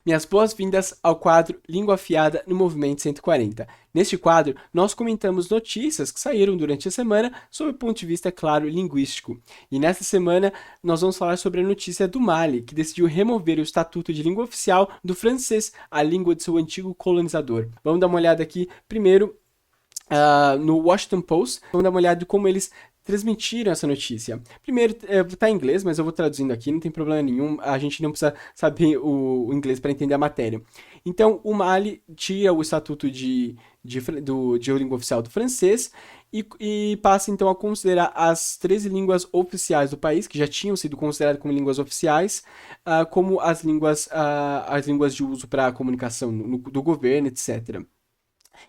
minhas boas-vindas ao quadro Língua Afiada no Movimento 140. Neste quadro, nós comentamos notícias que saíram durante a semana sob o ponto de vista, claro, linguístico. E nesta semana, nós vamos falar sobre a notícia do Mali, que decidiu remover o estatuto de língua oficial do francês, a língua de seu antigo colonizador. Vamos dar uma olhada aqui, primeiro, no Washington Post. Vamos dar uma olhada de como eles transmitiram essa notícia. Primeiro, tá em inglês, mas eu vou traduzindo aqui, não tem problema nenhum, a gente não precisa saber o inglês para entender a matéria. Então, o Mali tira o estatuto de língua oficial do francês e passa então a considerar as 13 línguas oficiais do país, que já tinham sido consideradas como línguas oficiais, como as línguas de uso para a comunicação do governo, etc.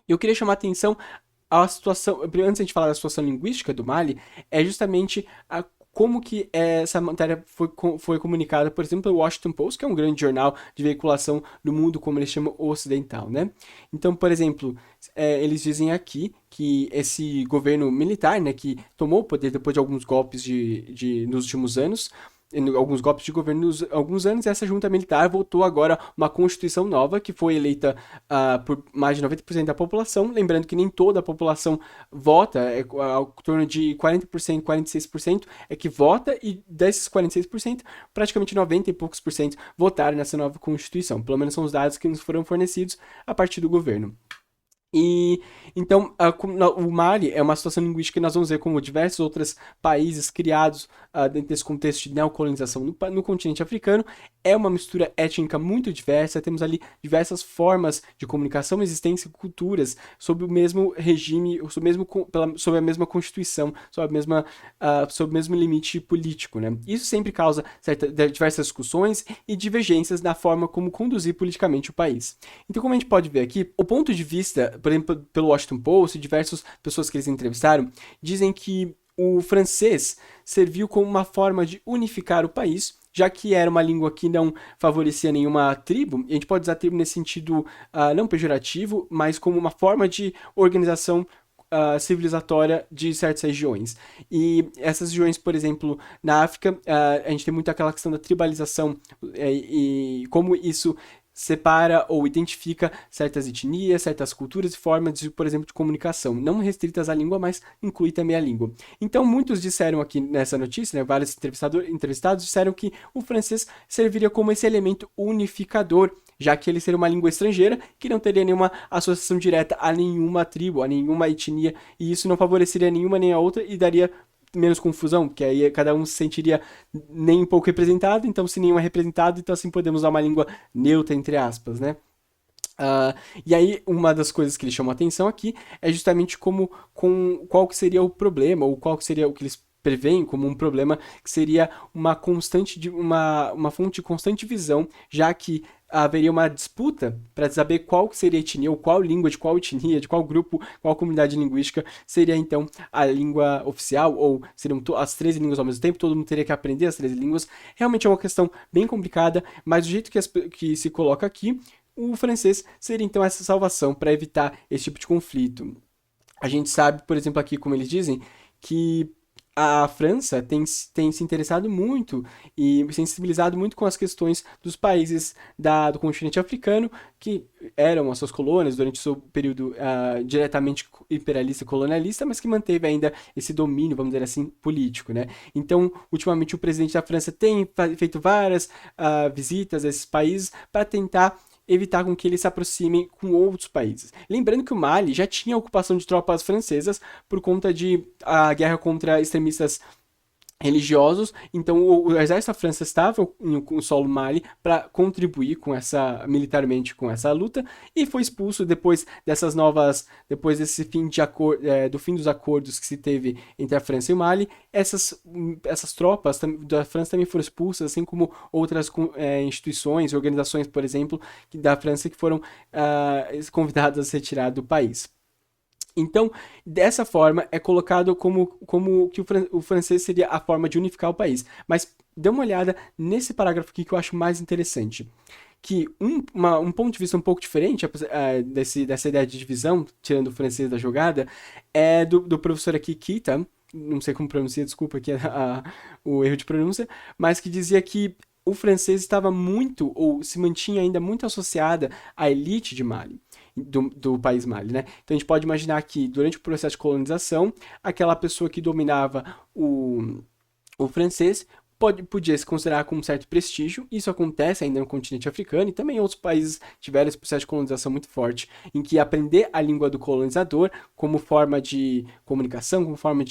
Eu queria chamar a atenção a situação, antes de a gente falar da situação linguística do Mali, é justamente como que essa matéria foi comunicada, por exemplo, pelo Washington Post, que é um grande jornal de veiculação do mundo, como eles chamam, ocidental, né? Então, por exemplo, eles dizem aqui que esse governo militar, né, que tomou o poder depois de alguns golpes nos últimos anos, alguns golpes de governo nos alguns anos, essa junta militar votou agora uma constituição nova que foi eleita por mais de 90% da população, lembrando que nem toda a população vota, ao torno de 40%, 46% é que vota, e desses 46%, praticamente 90 e poucos por cento votaram nessa nova constituição, pelo menos são os dados que nos foram fornecidos a partir do governo. E então o Mali é uma situação linguística que nós vamos ver como diversos outros países criados dentro desse contexto de neocolonização no continente africano. É uma mistura étnica muito diversa, temos ali diversas formas de comunicação, existência e culturas sob o mesmo regime, sob a mesma constituição, sob o mesmo limite político, né? Isso sempre causa diversas discussões e divergências na forma como conduzir politicamente o país. Então, como a gente pode ver aqui, o ponto de vista, por exemplo, pelo Washington Post e diversas pessoas que eles entrevistaram, dizem que o francês serviu como uma forma de unificar o país, já que era uma língua que não favorecia nenhuma tribo, e a gente pode usar tribo nesse sentido não pejorativo, mas como uma forma de organização civilizatória de certas regiões. E essas regiões, por exemplo, na África, a gente tem muito aquela questão da tribalização e como isso separa ou identifica certas etnias, certas culturas e formas, por exemplo, de comunicação, não restritas à língua, mas inclui também a língua. Então, muitos disseram aqui nessa notícia, né, vários entrevistados disseram que o francês serviria como esse elemento unificador, já que ele seria uma língua estrangeira que não teria nenhuma associação direta a nenhuma tribo, a nenhuma etnia, e isso não favoreceria nenhuma nem a outra e daria menos confusão, porque aí cada um se sentiria nem um pouco representado, então se nenhum é representado, então assim podemos usar uma língua neutra, entre aspas, né? E aí, uma das coisas que eles chamam a atenção aqui é justamente qual que seria o problema, ou qual que seria o que eles preveem como um problema, que seria uma fonte de constante visão, já que haveria uma disputa para saber qual que seria a etnia, ou qual língua, de qual etnia, de qual grupo, qual comunidade linguística seria então a língua oficial, ou seriam as 13 línguas ao mesmo tempo, todo mundo teria que aprender as 13 línguas. Realmente é uma questão bem complicada, mas do jeito que se coloca aqui, o francês seria então essa salvação para evitar esse tipo de conflito. A gente sabe, por exemplo, aqui como eles dizem, que a França tem se interessado muito e sensibilizado muito com as questões dos países do continente africano, que eram as suas colônias durante o seu período diretamente imperialista e colonialista, mas que manteve ainda esse domínio, vamos dizer assim, político, né? Então, ultimamente, o presidente da França tem feito várias visitas a esses países para tentar evitar com que eles se aproximem com outros países. Lembrando que o Mali já tinha ocupação de tropas francesas por conta de a guerra contra extremistas religiosos, então o exército da França estava no solo Mali para contribuir militarmente com essa luta e foi expulso depois desse do fim dos acordos que se teve entre a França e o Mali. Essas tropas da França também foram expulsas, assim como outras instituições, organizações, por exemplo, da França que foram convidadas a se retirar do país. Então, dessa forma, é colocado como que o francês seria a forma de unificar o país. Mas dê uma olhada nesse parágrafo aqui que eu acho mais interessante. Que um ponto de vista um pouco diferente dessa ideia de divisão, tirando o francês da jogada, é do professor aqui, Kita, não sei como pronuncia, desculpa aqui o erro de pronúncia, mas que dizia que o francês estava muito, ou se mantinha ainda muito associada à elite de Mali. Do país Mali, né? Então a gente pode imaginar que durante o processo de colonização, aquela pessoa que dominava o francês podia se considerar com um certo prestígio. Isso acontece ainda no continente africano e também em outros países tiveram esse processo de colonização muito forte, em que aprender a língua do colonizador como forma de comunicação, como forma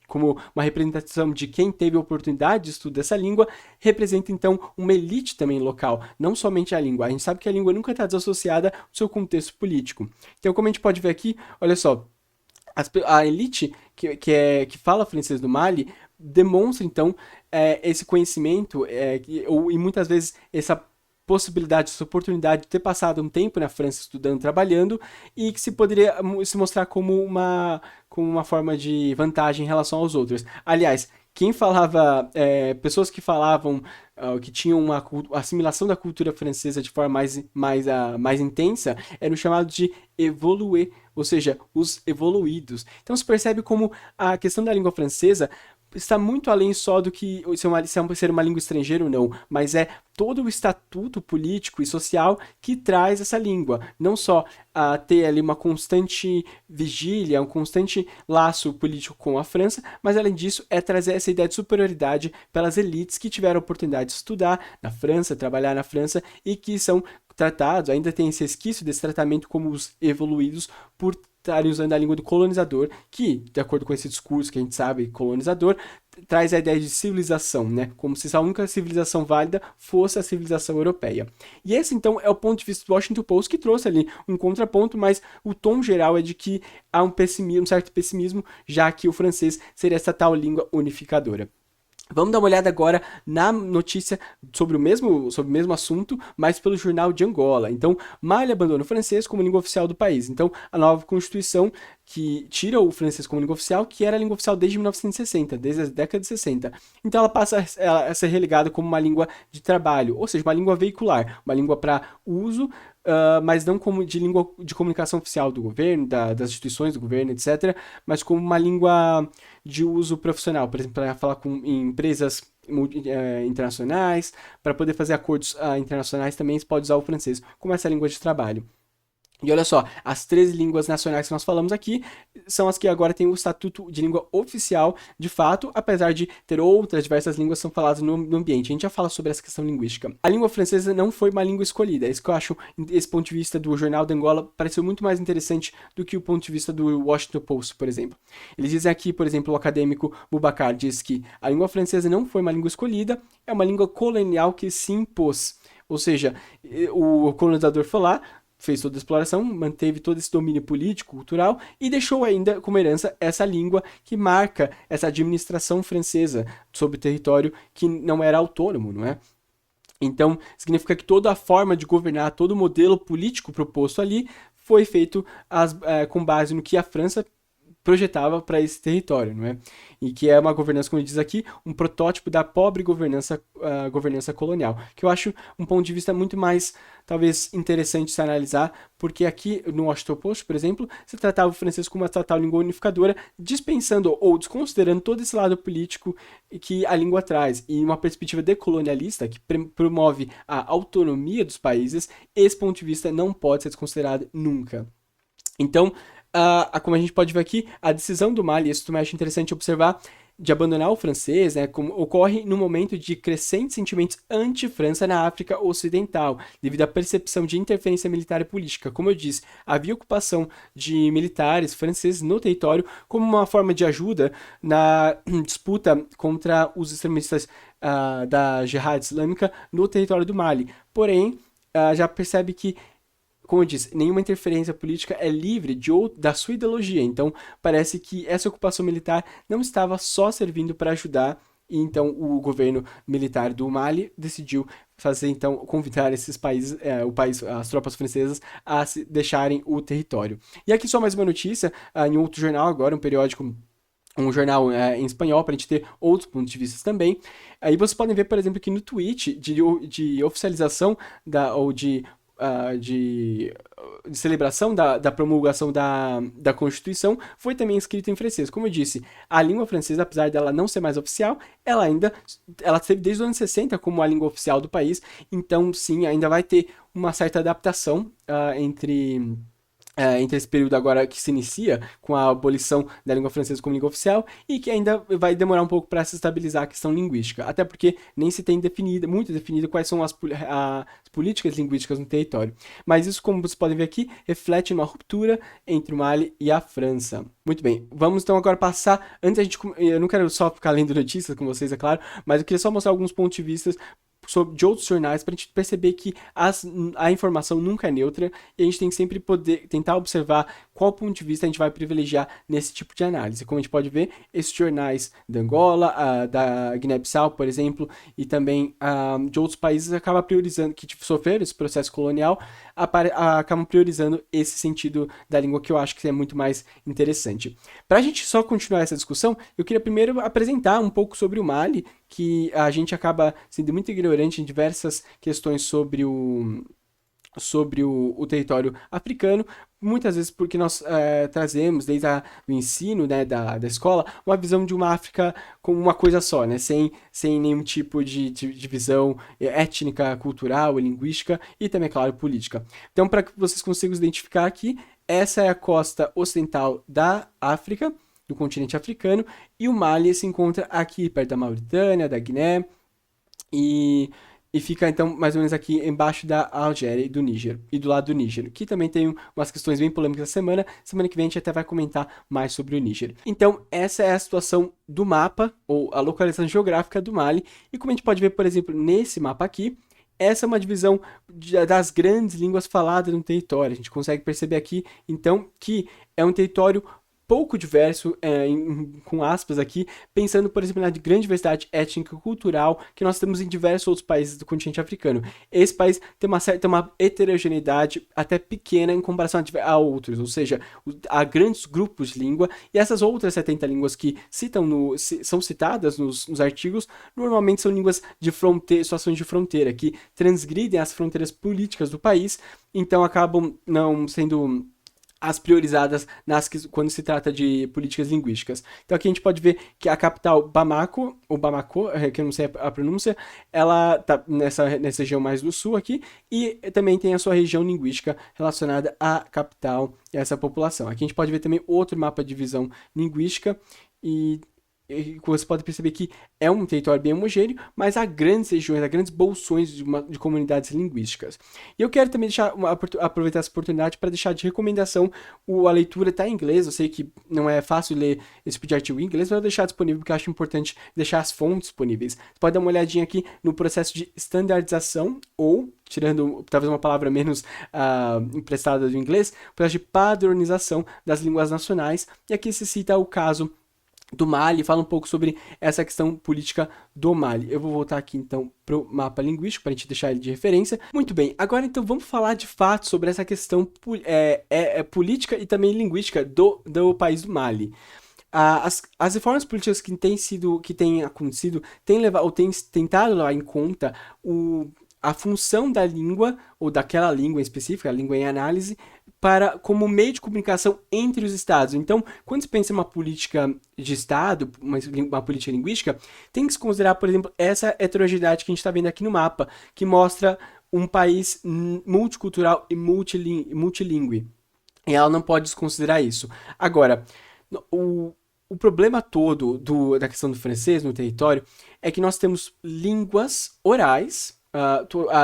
como uma representação de quem teve a oportunidade de estudar essa língua, representa então uma elite também local, não somente a língua. A gente sabe que a língua nunca está desassociada ao seu contexto político. Então, como a gente pode ver aqui, olha só, a elite que fala francês do Mali demonstra, então, esse conhecimento e muitas vezes essa possibilidade, essa oportunidade de ter passado um tempo na França estudando, trabalhando, e que se poderia se mostrar como uma forma de vantagem em relação aos outros. Aliás, quem falava, pessoas que falavam, que tinham uma assimilação da cultura francesa de forma mais intensa, eram chamados de évolués, ou seja, os evoluídos. Então se percebe como a questão da língua francesa está muito além só do que ser uma língua estrangeira ou não, mas é todo o estatuto político e social que traz essa língua. Não só ter ali uma constante vigília, um constante laço político com a França, mas além disso é trazer essa ideia de superioridade pelas elites que tiveram a oportunidade de estudar na França, trabalhar na França e que são tratados, ainda tem esse resquício desse tratamento como os evoluídos por estarem usando a língua do colonizador, que, de acordo com esse discurso que a gente sabe, colonizador, traz a ideia de civilização, né? Como se a única civilização válida fosse a civilização europeia. E esse, então, é o ponto de vista do Washington Post, que trouxe ali um contraponto, mas o tom geral é de que há um certo pessimismo, já que o francês seria essa tal língua unificadora. Vamos dar uma olhada agora na notícia sobre o mesmo assunto, mas pelo jornal de Angola. Então, Mali abandona o francês como língua oficial do país. Então, a nova constituição que tira o francês como língua oficial, que era a língua oficial desde 1960, desde a década de 60. Então, ela passa a ser relegada como uma língua de trabalho, ou seja, uma língua veicular, uma língua para uso, mas não como de língua de comunicação oficial do governo, das instituições do governo, etc., mas como uma língua de uso profissional, por exemplo, para falar em empresas internacionais, para poder fazer acordos internacionais também se pode usar o francês como essa língua de trabalho. E olha só, as 13 línguas nacionais que nós falamos aqui são as que agora têm o estatuto de língua oficial, de fato, apesar de ter outras diversas línguas que são faladas no ambiente. A gente já fala sobre essa questão linguística. A língua francesa não foi uma língua escolhida. É isso que eu acho, esse ponto de vista do Jornal de Angola pareceu muito mais interessante do que o ponto de vista do Washington Post, por exemplo. Eles dizem aqui, por exemplo, o acadêmico Boubacar diz que a língua francesa não foi uma língua escolhida, é uma língua colonial que se impôs. Ou seja, o colonizador foi lá, fez toda a exploração, manteve todo esse domínio político, cultural e deixou ainda como herança essa língua que marca essa administração francesa sobre o território que não era autônomo, não é? Então, significa que toda a forma de governar, todo o modelo político proposto ali foi feito com base no que a França projetava para esse território, não é? E que é uma governança, como ele diz aqui, um protótipo da pobre governança colonial, que eu acho um ponto de vista muito mais, talvez, interessante se analisar, porque aqui no Washington Post, por exemplo, se tratava o francês como uma total língua unificadora, dispensando ou desconsiderando todo esse lado político que a língua traz, e uma perspectiva decolonialista que promove a autonomia dos países, esse ponto de vista não pode ser desconsiderado nunca. Então, como a gente pode ver aqui, a decisão do Mali, isso também acho interessante observar, de abandonar o francês, né, ocorre no momento de crescentes sentimentos anti-França na África Ocidental, devido à percepção de interferência militar e política. Como eu disse, havia ocupação de militares franceses no território como uma forma de ajuda na disputa contra os extremistas da Jihad Islâmica no território do Mali. Porém, já percebe que, como eu disse, nenhuma interferência política é livre da sua ideologia. Então, parece que essa ocupação militar não estava só servindo para ajudar, e então o governo militar do Mali decidiu convidar esses países, as tropas francesas, a deixarem o território. E aqui só mais uma notícia, em outro jornal agora, um jornal em espanhol, para a gente ter outros pontos de vista também. Aí vocês podem ver, por exemplo, que no tweet de oficialização ou de de celebração da promulgação da Constituição foi também escrito em francês. Como eu disse, a língua francesa, apesar dela não ser mais oficial, ela teve desde os anos 60 como a língua oficial do país, então sim, ainda vai ter uma certa adaptação entre esse período agora que se inicia com a abolição da língua francesa como língua oficial e que ainda vai demorar um pouco para se estabilizar a questão linguística, até porque nem se tem muito definido quais são as políticas linguísticas no território. Mas isso, como vocês podem ver aqui, reflete uma ruptura entre o Mali e a França. Muito bem, vamos então agora passar, eu não quero só ficar lendo notícias com vocês, é claro, mas eu queria só mostrar alguns pontos de vista de outros jornais para a gente perceber que a informação nunca é neutra e a gente tem que sempre poder tentar observar qual ponto de vista a gente vai privilegiar nesse tipo de análise. Como a gente pode ver, esses jornais da Angola, da Guiné-Bissau, por exemplo, e também de outros países acabam priorizando, que sofreram esse processo colonial, acabam priorizando esse sentido da língua que eu acho que é muito mais interessante. Para a gente só continuar essa discussão, eu queria primeiro apresentar um pouco sobre o Mali, que a gente acaba sendo muito ignorante em diversas questões sobre o território africano, muitas vezes porque nós trazemos, desde o ensino, né, da escola, uma visão de uma África como uma coisa só, né, sem nenhum tipo de divisão étnica, cultural, linguística e também, claro, política. Então, para que vocês consigam identificar aqui, essa é a costa ocidental da África, do continente africano, e o Mali se encontra aqui perto da Mauritânia, da Guiné, e fica então mais ou menos aqui embaixo da Algéria e do Níger, e do lado do Níger, que também tem umas questões bem polêmicas essa semana que vem a gente até vai comentar mais sobre o Níger. Então essa é a situação do mapa, ou a localização geográfica do Mali, e como a gente pode ver, por exemplo, nesse mapa aqui, essa é uma divisão das grandes línguas faladas no território. A gente consegue perceber aqui, então, que é um território pouco diverso, com aspas aqui, pensando, por exemplo, na grande diversidade étnica e cultural que nós temos em diversos outros países do continente africano. Esse país tem uma heterogeneidade até pequena em comparação a outros, ou seja, há grandes grupos de língua, e essas outras 70 línguas que são citadas nos artigos, normalmente são línguas de situações de fronteira, que transgridem as fronteiras políticas do país, então acabam não sendo as priorizadas quando se trata de políticas linguísticas. Então aqui a gente pode ver que a capital Bamako, ou Bamako, que eu não sei a pronúncia, ela está nessa região mais do sul aqui, e também tem a sua região linguística relacionada à capital e a essa população. Aqui a gente pode ver também outro mapa de divisão linguística, e você pode perceber que é um território bem homogêneo, mas há grandes regiões, há grandes bolsões de comunidades linguísticas. E eu quero também aproveitar essa oportunidade para deixar de recomendação a leitura está em inglês. Eu sei que não é fácil ler esse tipo de artigo em inglês, mas eu vou deixar disponível porque eu acho importante deixar as fontes disponíveis. Você pode dar uma olhadinha aqui no processo de standardização, ou, tirando talvez uma palavra menos emprestada do inglês, o processo de padronização das línguas nacionais. E aqui se cita o caso do Mali, fala um pouco sobre essa questão política do Mali. Eu vou voltar aqui então para o mapa linguístico, para a gente deixar ele de referência. Muito bem, agora então vamos falar de fato sobre essa questão política e também linguística do país do Mali. As reformas políticas que têm acontecido têm tentado levar em conta a função da língua, ou daquela língua específica, a língua em análise, como meio de comunicação entre os estados. Então, quando se pensa em uma política de estado, uma política linguística, tem que se considerar, por exemplo, essa heterogeneidade que a gente está vendo aqui no mapa, que mostra um país multicultural e multilingüe. E ela não pode desconsiderar isso. Agora, o problema todo da questão do francês no território é que nós temos línguas orais.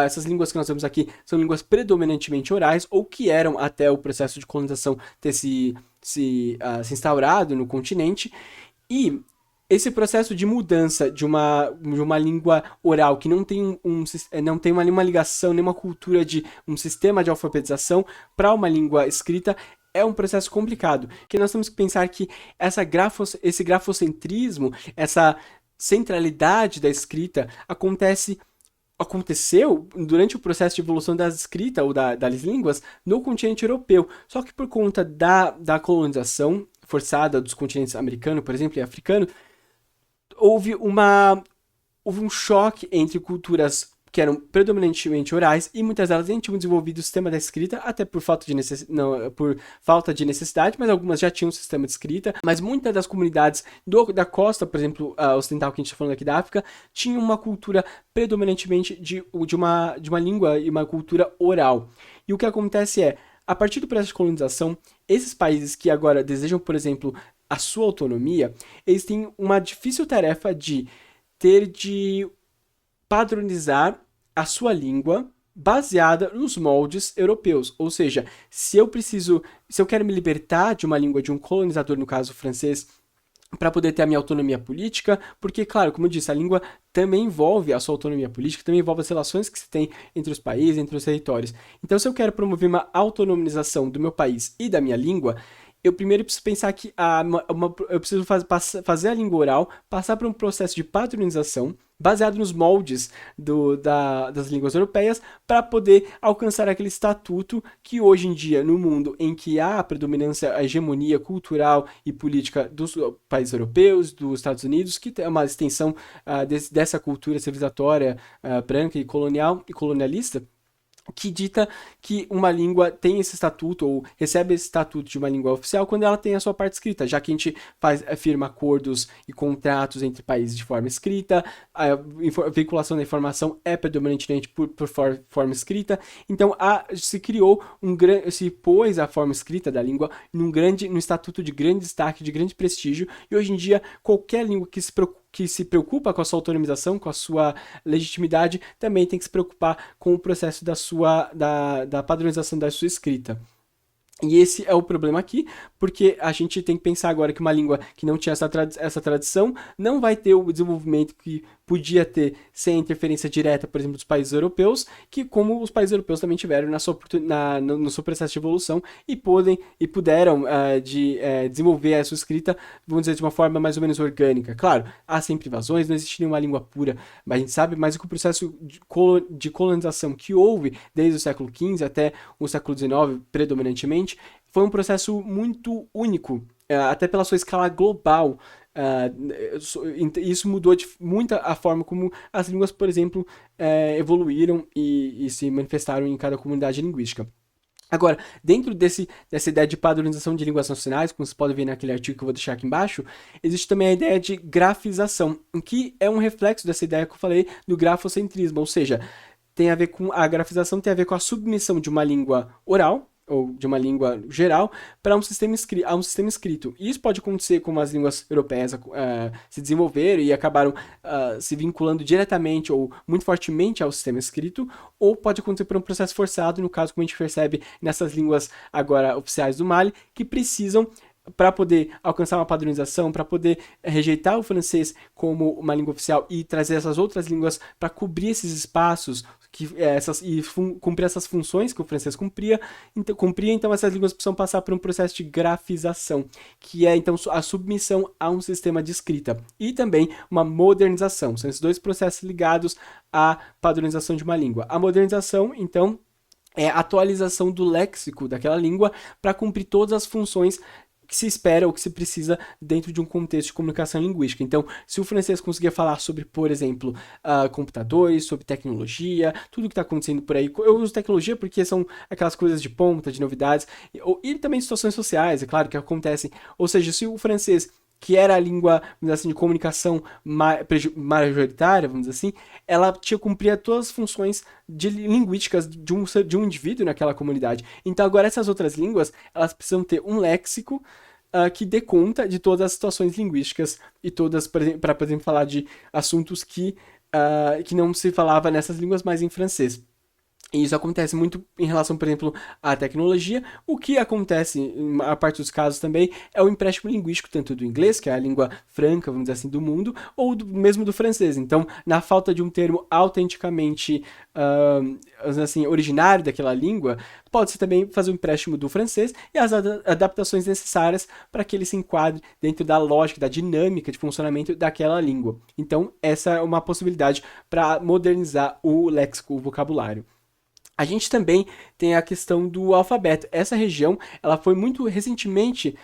Essas línguas que nós temos aqui são línguas predominantemente orais, ou que eram até o processo de colonização ter se instaurado no continente, e esse processo de mudança de uma língua oral que não tem uma ligação, nenhuma cultura de um sistema de alfabetização para uma língua escrita, é um processo complicado, que nós temos que pensar que esse grafocentrismo, essa centralidade da escrita aconteceu durante o processo de evolução da escrita ou das línguas no continente europeu. Só que por conta da colonização forçada dos continentes americano, por exemplo, e africano, houve um choque entre culturas que eram predominantemente orais, e muitas delas nem tinham desenvolvido o sistema da escrita, até por falta de, por falta de necessidade, mas algumas já tinham um sistema de escrita. Mas muitas das comunidades da costa, por exemplo, ocidental, que a gente está falando aqui da África, tinham uma cultura predominantemente de uma língua e uma cultura oral. E o que acontece é, a partir do processo de colonização, esses países que agora desejam, por exemplo, a sua autonomia, eles têm uma difícil tarefa de padronizar a sua língua baseada nos moldes europeus. Ou seja, se eu quero me libertar de uma língua de um colonizador, no caso francês, para poder ter a minha autonomia política, porque, claro, como eu disse, a língua também envolve a sua autonomia política, também envolve as relações que se tem entre os países, entre os territórios. Então, se eu quero promover uma autonomização do meu país e da minha língua, eu primeiro preciso pensar que eu preciso fazer a língua oral, passar por um processo de padronização, baseado nos moldes das línguas europeias, para poder alcançar aquele estatuto que hoje em dia, no mundo em que há a predominância, a hegemonia cultural e política dos países europeus, dos Estados Unidos, que é uma extensão dessa cultura civilizatória branca e colonial e colonialista, que dita que uma língua tem esse estatuto, ou recebe esse estatuto de uma língua oficial quando ela tem a sua parte escrita, já que a gente firma acordos e contratos entre países de forma escrita, a veiculação da informação é predominantemente por forma escrita, então se pôs a forma escrita da língua num estatuto de grande destaque, de grande prestígio, e hoje em dia qualquer língua que se preocupa com a sua autonomização, com a sua legitimidade, também tem que se preocupar com o processo da padronização da sua escrita. E esse é o problema aqui, porque a gente tem que pensar agora que uma língua que não tinha essa tradição não vai ter o desenvolvimento que podia ter sem a interferência direta, por exemplo, dos países europeus, que como os países europeus também tiveram no seu processo de evolução e puderam desenvolver a sua escrita, vamos dizer, de uma forma mais ou menos orgânica. Claro, há sempre invasões, não existe nenhuma língua pura, mas a gente sabe mais que o processo de colonização que houve desde o século XV até o século XIX, predominantemente, foi um processo muito único, até pela sua escala global. Isso mudou muito a forma como as línguas, por exemplo, evoluíram e se manifestaram em cada comunidade linguística. Agora, dentro dessa ideia de padronização de línguas nacionais, como vocês podem ver naquele artigo que eu vou deixar aqui embaixo, existe também a ideia de grafização, que é um reflexo dessa ideia que eu falei do grafocentrismo, ou seja, a grafização tem a ver com a submissão de uma língua oral, ou de uma língua geral, para um sistema escrito. E isso pode acontecer como as línguas europeias se desenvolveram e acabaram se vinculando diretamente ou muito fortemente ao sistema escrito, ou pode acontecer por um processo forçado, no caso, como a gente percebe nessas línguas agora oficiais do Mali, que precisam, para poder alcançar uma padronização, para poder rejeitar o francês como uma língua oficial e trazer essas outras línguas para cobrir esses espaços cumprir essas funções que o francês cumpria, então essas línguas precisam passar por um processo de grafização, que é então a submissão a um sistema de escrita, e também uma modernização. São esses dois processos ligados à padronização de uma língua. A modernização, então, é a atualização do léxico daquela língua para cumprir todas as funções que se espera ou que se precisa dentro de um contexto de comunicação linguística. Então, se o francês conseguia falar sobre, por exemplo, computadores, sobre tecnologia, tudo que está acontecendo por aí. Eu uso tecnologia porque são aquelas coisas de ponta, de novidades, e também situações sociais, é claro, que acontecem. Ou seja, se o francês, que era a língua, vamos dizer assim, de comunicação majoritária, vamos dizer assim, ela cumpria todas as funções linguísticas de um indivíduo naquela comunidade. Então agora essas outras línguas, elas precisam ter um léxico que dê conta de todas as situações linguísticas e todas, para, por exemplo, falar de assuntos que não se falava nessas línguas, mas em francês. E isso acontece muito em relação, por exemplo, à tecnologia. O que acontece, em maior parte dos casos também, é o empréstimo linguístico, tanto do inglês, que é a língua franca, vamos dizer assim, do mundo, ou mesmo do francês. Então, na falta de um termo autenticamente assim, originário daquela língua, pode-se também fazer o empréstimo do francês e as adaptações necessárias para que ele se enquadre dentro da lógica, da dinâmica de funcionamento daquela língua. Então, essa é uma possibilidade para modernizar o léxico, o vocabulário. A gente também tem a questão do alfabeto. Essa região, ela foi muito recentemente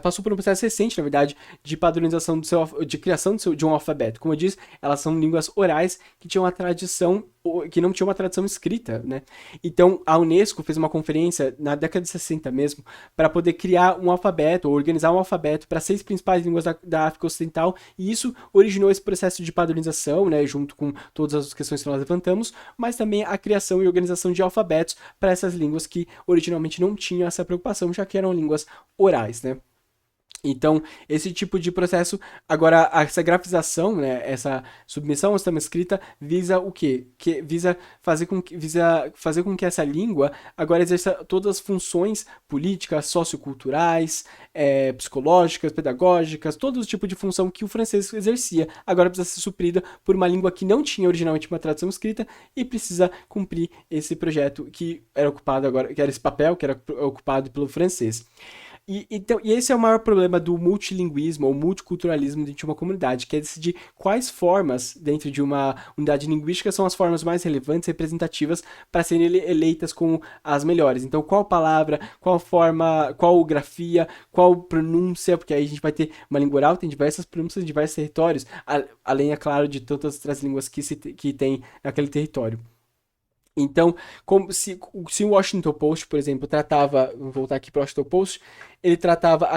passou por um processo recente, na verdade, de padronização de criação de um alfabeto. Como eu disse, elas são línguas orais que tinham uma tradição, que não tinham uma tradição escrita, né? Então, a Unesco fez uma conferência na década de 60 mesmo, para poder criar um alfabeto, ou organizar um alfabeto para 6 principais línguas da África Ocidental, e isso originou esse processo de padronização, né, junto com todas as questões que nós levantamos, mas também a criação e organização de alfabetos para essas línguas que originalmente não tinham essa preocupação, já que eram línguas orais, né? Então, esse tipo de processo, agora, essa grafização, né, essa submissão ao sistema escrita, visa o quê? Visa fazer com que essa língua agora exerça todas as funções políticas, socioculturais, psicológicas, pedagógicas, todo o tipo de função que o francês exercia, agora precisa ser suprida por uma língua que não tinha originalmente uma tradução escrita e precisa cumprir esse projeto que era ocupado agora, que era esse papel que era ocupado pelo francês. Então, esse é o maior problema do multilinguismo ou multiculturalismo dentro de uma comunidade, que é decidir quais formas dentro de uma unidade linguística são as formas mais relevantes e representativas para serem eleitas como as melhores. Então, qual palavra, qual forma, qual grafia, qual pronúncia, porque aí a gente vai ter uma língua oral, tem diversas pronúncias em diversos territórios, além, é claro, de todas as outras línguas que tem naquele território. Então, se o Washington Post, por exemplo, vou voltar aqui para o Washington Post, ele tratava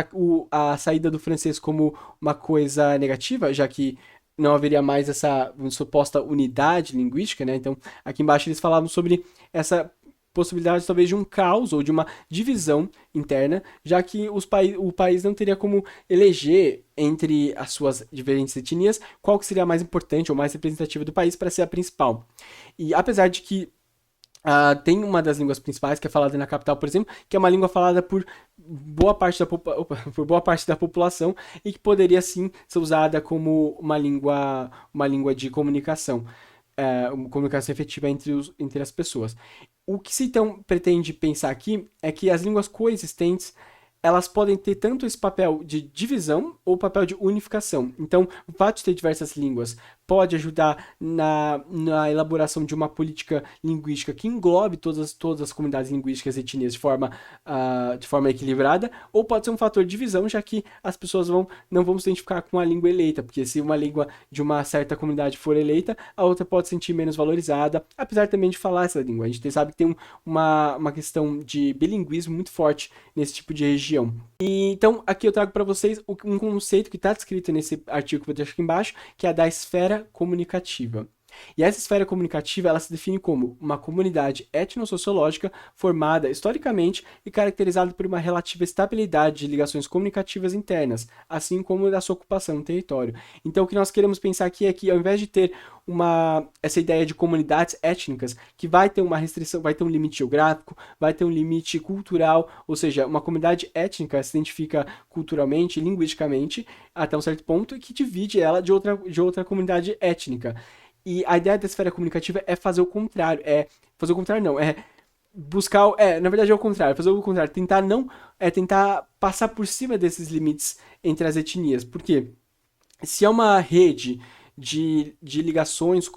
a saída do francês como uma coisa negativa, já que não haveria mais essa suposta unidade linguística, né? Então, aqui embaixo eles falavam sobre essa possibilidade talvez de um caos ou de uma divisão interna, já que o país não teria como eleger entre as suas diferentes etnias qual que seria a mais importante ou mais representativa do país para ser a principal. E apesar de que tem uma das línguas principais que é falada na capital, por exemplo, que é uma língua falada por por boa parte da população e que poderia sim ser usada como uma língua de comunicação, uma comunicação efetiva entre as pessoas. O que se então pretende pensar aqui é que as línguas coexistentes elas podem ter tanto esse papel de divisão ou papel de unificação. Então, o fato de ter diversas línguas pode ajudar na elaboração de uma política linguística que englobe todas as comunidades linguísticas e etnias de forma equilibrada, ou pode ser um fator de divisão, já que as pessoas não vão se identificar com a língua eleita, porque se uma língua de uma certa comunidade for eleita, a outra pode se sentir menos valorizada, apesar também de falar essa língua. A gente sabe que tem uma questão de bilinguismo muito forte nesse tipo de região. E então, aqui eu trago para vocês um conceito que está descrito nesse artigo que eu vou deixar aqui embaixo, que é a da esfera comunicativa. E essa esfera comunicativa ela se define como uma comunidade etnossociológica formada historicamente e caracterizada por uma relativa estabilidade de ligações comunicativas internas, assim como da sua ocupação no território. Então, o que nós queremos pensar aqui é que, ao invés de ter essa ideia de comunidades étnicas, que vai ter uma restrição, vai ter um limite geográfico, vai ter um limite cultural, ou seja, uma comunidade étnica se identifica culturalmente, linguisticamente, até um certo ponto, e que divide ela de outra comunidade étnica. E a ideia da esfera comunicativa é fazer o contrário. Buscar. Na verdade é o contrário. Fazer o contrário. Tentar passar por cima desses limites entre as etnias. Porque se é uma rede de ligações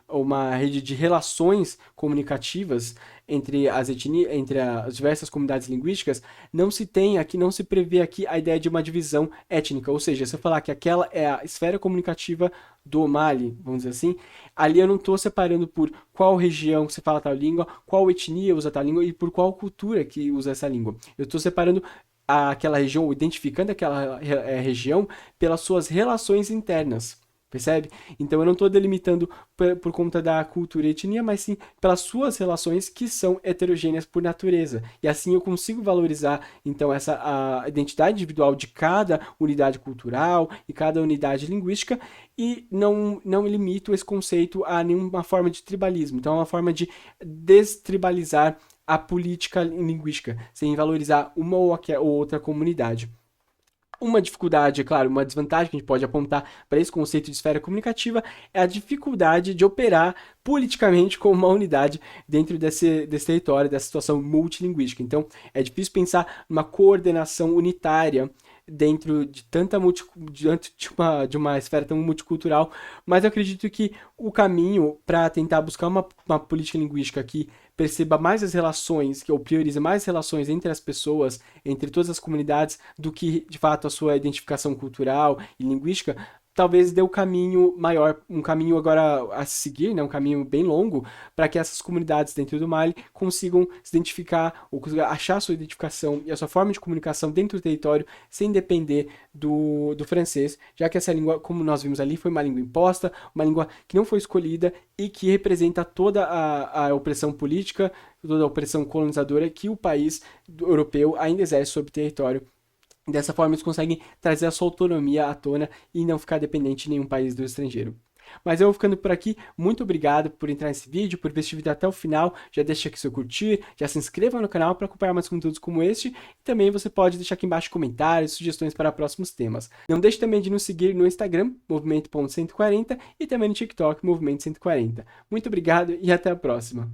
ou uma rede de relações comunicativas entre entre as diversas comunidades linguísticas, não se prevê aqui a ideia de uma divisão étnica, ou seja, se eu falar que aquela é a esfera comunicativa do Mali, vamos dizer assim, ali eu não estou separando por qual região se fala tal língua, qual etnia usa tal língua e por qual cultura que usa essa língua. Eu estou separando aquela região, ou identificando aquela região pelas suas relações internas. Percebe? Então eu não estou delimitando por conta da cultura e etnia, mas sim pelas suas relações que são heterogêneas por natureza. E assim eu consigo valorizar então a identidade individual de cada unidade cultural e cada unidade linguística e não limito esse conceito a nenhuma forma de tribalismo. Então é uma forma de destribalizar a política linguística, sem valorizar uma ou outra comunidade. Uma dificuldade, é claro, uma desvantagem que a gente pode apontar para esse conceito de esfera comunicativa é a dificuldade de operar politicamente como uma unidade dentro desse território, dessa situação multilinguística. Então, é difícil pensar numa coordenação unitária dentro de tanta diante de uma esfera tão multicultural, mas eu acredito que o caminho para tentar buscar uma política linguística que perceba mais as relações, que ou priorize mais as relações entre as pessoas, entre todas as comunidades, do que de fato a sua identificação cultural e linguística, talvez dê o caminho maior, um caminho agora a seguir, né, um caminho bem longo, para que essas comunidades dentro do Mali consigam se identificar, ou achar sua identificação e a sua forma de comunicação dentro do território, sem depender do francês, já que essa língua, como nós vimos ali, foi uma língua imposta, uma língua que não foi escolhida e que representa toda a opressão política, toda a opressão colonizadora que o país europeu ainda exerce sobre o território. Dessa forma, eles conseguem trazer a sua autonomia à tona e não ficar dependente de nenhum país do estrangeiro. Mas eu vou ficando por aqui. Muito obrigado por entrar nesse vídeo, por ver este vídeo até o final. Já deixa aqui seu curtir, já se inscreva no canal para acompanhar mais conteúdos como este. E também você pode deixar aqui embaixo comentários, sugestões para próximos temas. Não deixe também de nos seguir no Instagram, movimento.140, e também no TikTok, Movimento 140. Muito obrigado e até a próxima.